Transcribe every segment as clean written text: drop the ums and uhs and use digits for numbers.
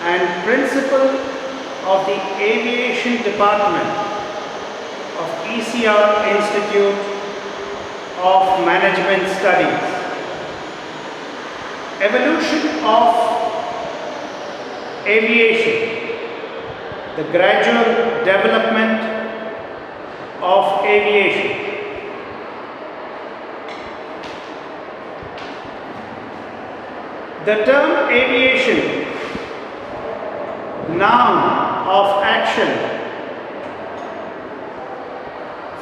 and principal of the Aviation Department of ECR Institute of Management Studies. Evolution of aviation, the gradual development of aviation. The term aviation, noun of action,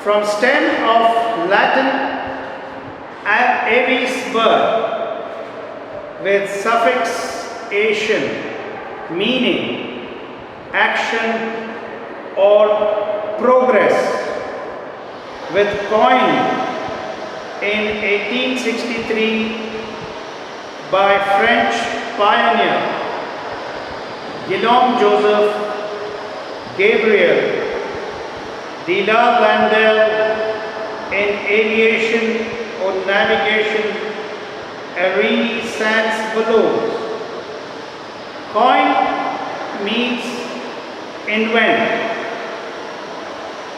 from stem of Latin avis bird with suffix ation, meaning action or progress, with coin in 1863 by French pioneer Guillaume Joseph Gabriel de la Landelle in Aviation or Navigation Aerini Sans Balloons. Coin means invent.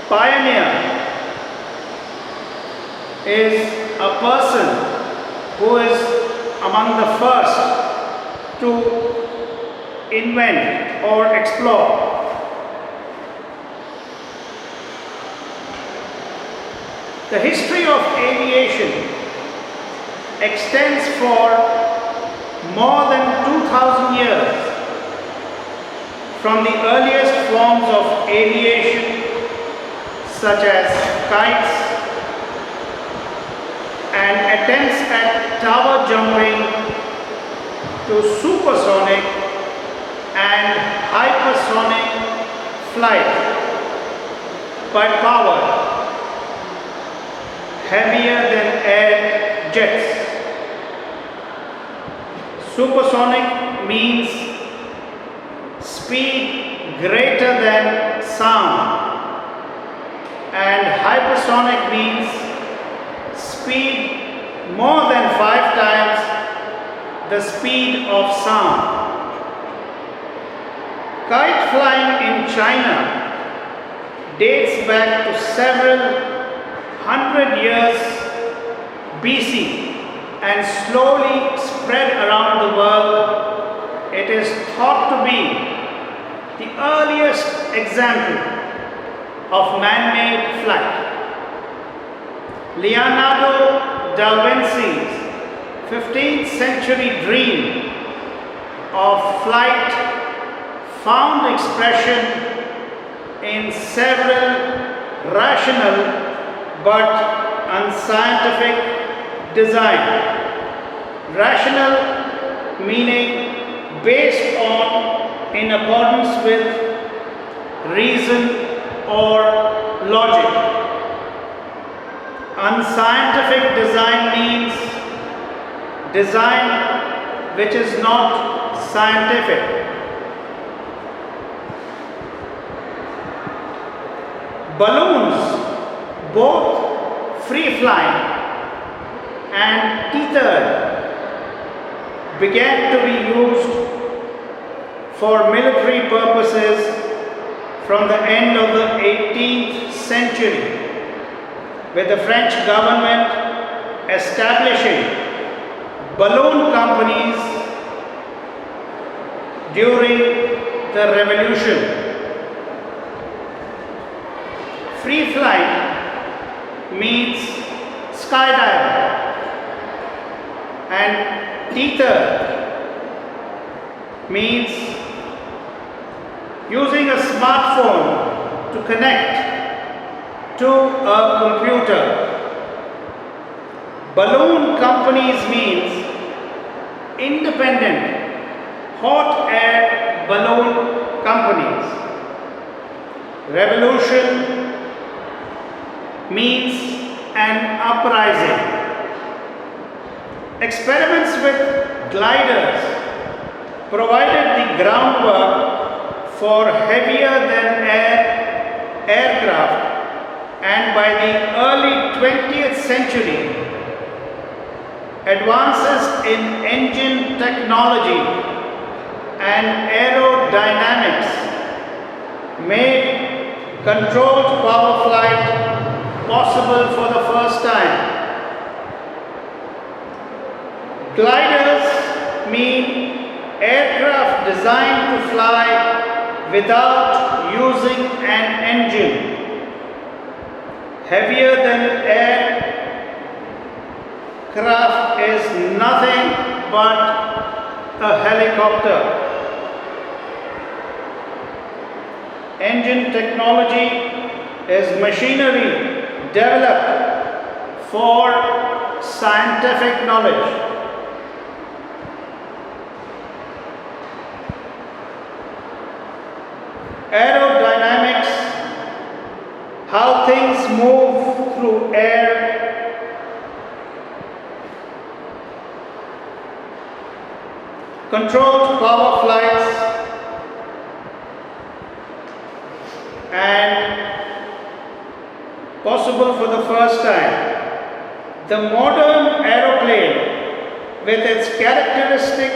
Pioneer is a person who is among the first to invent or explore. The history of aviation extends for more than 2000 years, from the earliest forms of aviation such as kites and attempts at tower jumping to supersonic and hypersonic flight by power heavier than air jets. Supersonic means speed greater than sound, and hypersonic means speed more than 5 times the speed of sound. Kite flying in China dates back to several hundred years BC and slowly spread around the world. It is thought to be the earliest example of man-made flight. Leonardo da Vinci's 15th century dream of flight found expression in several rational but unscientific design. Rational meaning based on, in accordance with reason or logic. Unscientific design means design which is not scientific. Balloons, both free-flying and tethered, began to be used for military purposes from the end of the 18th century, with the French government establishing balloon companies during the Revolution. Free flight means skydiving, and tether means using a smartphone to connect to a computer. Balloon companies means independent hot air balloon companies. Revolution means an uprising. Experiments with gliders provided the groundwork for heavier than air aircraft, and by the early 20th century, advances in engine technology and aerodynamics made controlled power flight possible for the first time. Gliders mean aircraft designed to fly without using an engine. Heavier than aircraft is nothing but a helicopter. Engine technology is machinery developed for scientific knowledge. Aerodynamics, how things move through air. Controlled power flights and possible for the first time. The modern aeroplane with its characteristic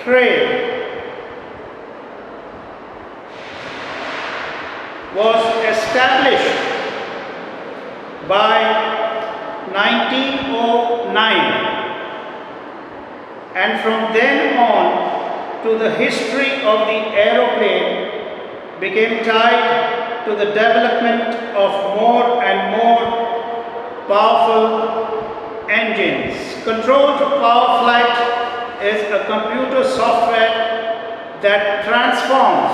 trail was established by 1909, and from then on to the history of the aeroplane became tied to the development of more and more powerful engines. Controlled power flight is a computer software that transforms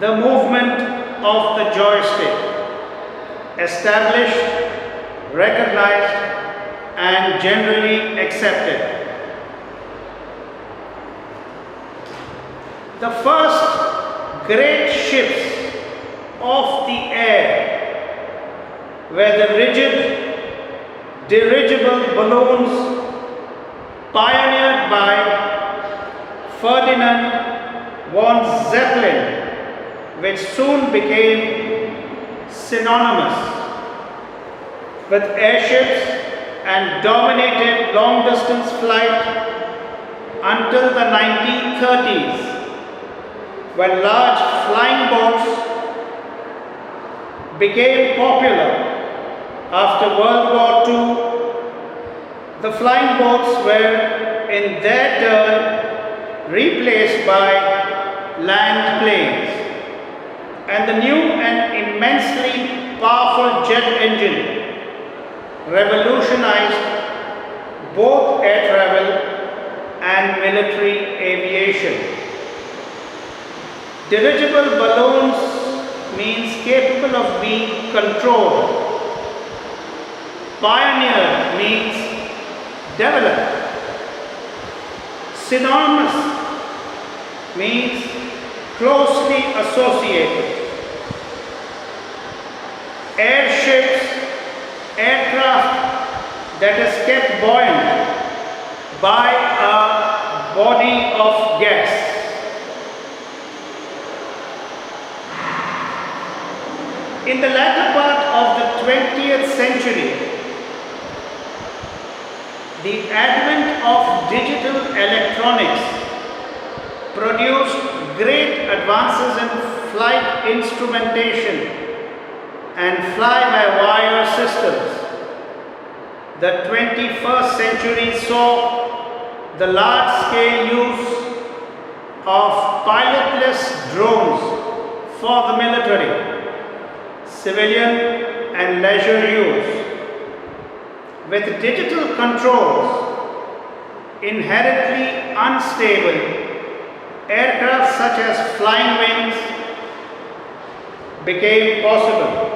the movement of the joystick, established, recognized, and generally accepted. The first great ships of the air were the rigid dirigible balloons pioneered by Ferdinand von Zeppelin, which soon became synonymous with airships and dominated long-distance flight until the 1930s, when large flying boats became popular. After World War II, the flying boats were in their turn replaced by land planes, and the new and immensely powerful jet engine revolutionized both air travel and military aviation. Dirigible balloons means capable of being controlled. Pioneer means developed. Synonymous means closely associated. Airships, aircraft that is kept buoyant by a body of gas. In the latter part of the 20th century, the advent of digital electronics produced great advances in flight instrumentation and fly-by-wire systems. The 21st century saw the large-scale use of pilotless drones for the military, civilian and leisure use. With digital controls inherently unstable, aircraft such as flying wings became possible.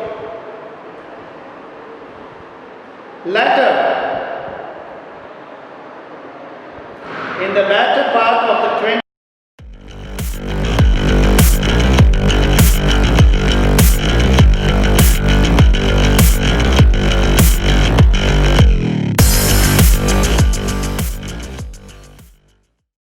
In the latter part